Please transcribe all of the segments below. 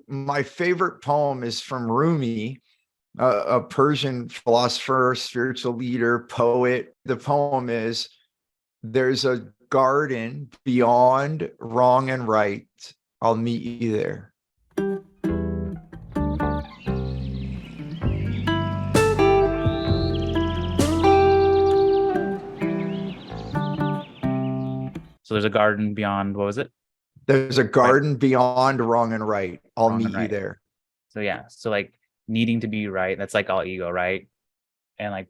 my favorite poem is from Rumi, a Persian philosopher, spiritual leader, poet. The poem is, "There's a garden beyond wrong and right. I'll meet you there." So there's a garden beyond, what was it? There's a Right, garden beyond wrong and right. I'll wrong meet and you right. there. So yeah, so like needing to be right, that's like all ego, right? And like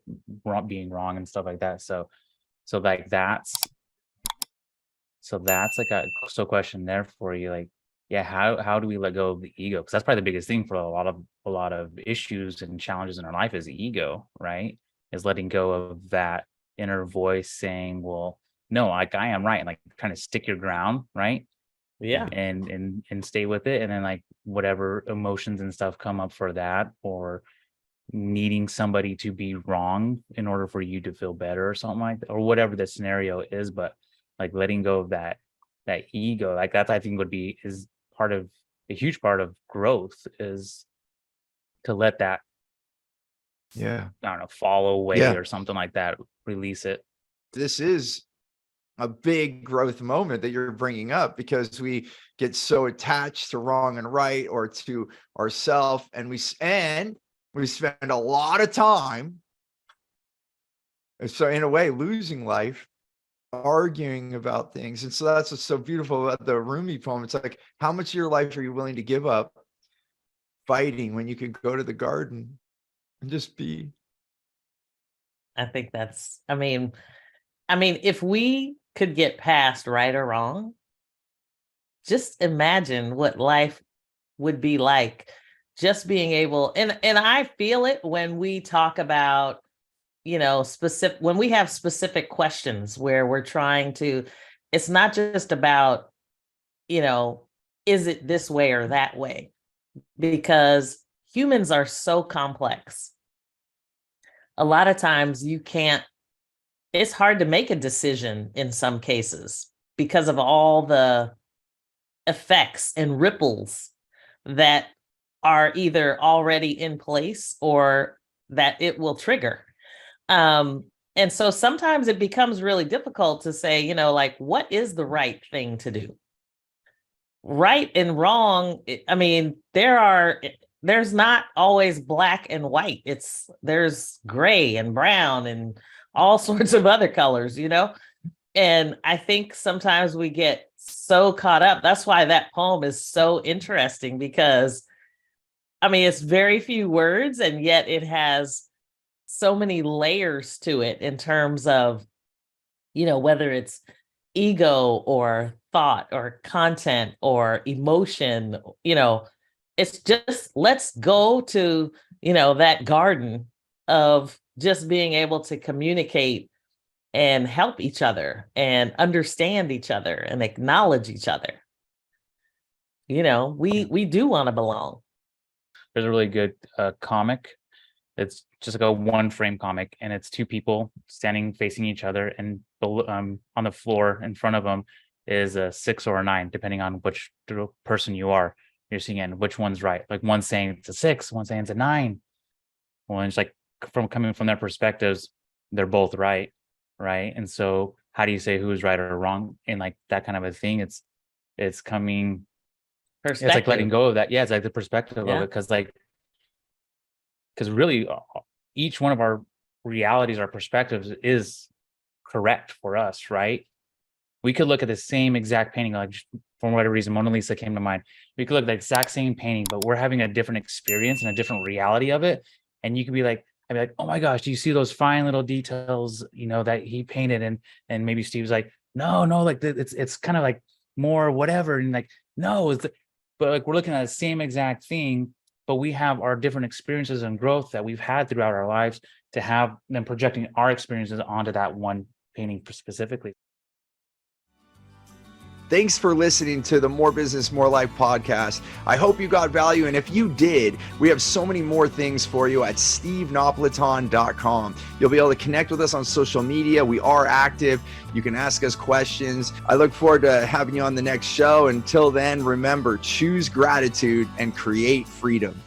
being wrong and stuff like that. So like that's like a question there for you, like, yeah, how do we let go of the ego? Because that's probably the biggest thing for a lot of issues and challenges in our life is the ego, right? Is letting go of that inner voice saying, well, no, like I am right, and like trying to stick your ground, right? Yeah. And stay with it, and then like whatever emotions and stuff come up for that, or needing somebody to be wrong in order for you to feel better or something like that, or whatever the scenario is. But like letting go of that ego, like that I think is part of a huge part of growth, is to let that, Yeah. I don't know, fall away Yeah. or something like that, release it. This is a big growth moment that you're bringing up, because we get so attached to wrong and right, or to ourself, and we spend a lot of time, so in a way losing life, arguing about things. And so that's what's so beautiful about the Rumi poem. It's like, how much of your life are you willing to give up fighting when you could go to the garden and just be? I think that's, if we could get past right or wrong, just imagine what life would be like, just being able, and I feel it when we talk about, specific, when we have specific questions where we're trying to, it's not just about, you know, is it this way or that way? Because humans are so complex. A lot of times it's hard to make a decision in some cases because of all the effects and ripples that are either already in place or that it will trigger. And so sometimes it becomes really difficult to say, like, what is the right thing to do? Right and wrong, there's not always black and white. There's gray and brown and all sorts of other colors, and I think sometimes we get so caught up. That's why that poem is so interesting, because it's very few words, and yet it has so many layers to it in terms of, whether it's ego or thought or content or emotion, it's just, let's go to, that garden of just being able to communicate and help each other and understand each other and acknowledge each other. We do want to belong. There's a really good comic. It's just like a one frame comic, and it's two people standing facing each other, and on the floor in front of them is a 6 or a 9, depending on which person you're seeing, and which one's right. Like one's saying it's a 6, one's saying it's a 9. One's like, coming from their perspectives, they're both right. And so how do you say who's right or wrong in like that kind of a thing? It's coming, it's like letting go of that. Yeah, it's like the perspective of it, because really each one of our realities, our perspectives is correct for us, right? We could look at the same exact painting, like for whatever reason, Mona Lisa came to mind. We could look at the exact same painting, but we're having a different experience and a different reality of it. And you could be like, I'd be like, oh my gosh, do you see those fine little details, that he painted? And maybe Steve's like, no, like it's kind of like more whatever. And like, no, but like we're looking at the same exact thing, but we have our different experiences and growth that we've had throughout our lives to have them projecting our experiences onto that one painting specifically. Thanks for listening to the More Business, More Life podcast. I hope you got value. And if you did, we have so many more things for you at stevenapolitan.com. You'll be able to connect with us on social media. We are active. You can ask us questions. I look forward to having you on the next show. Until then, remember, choose gratitude and create freedom.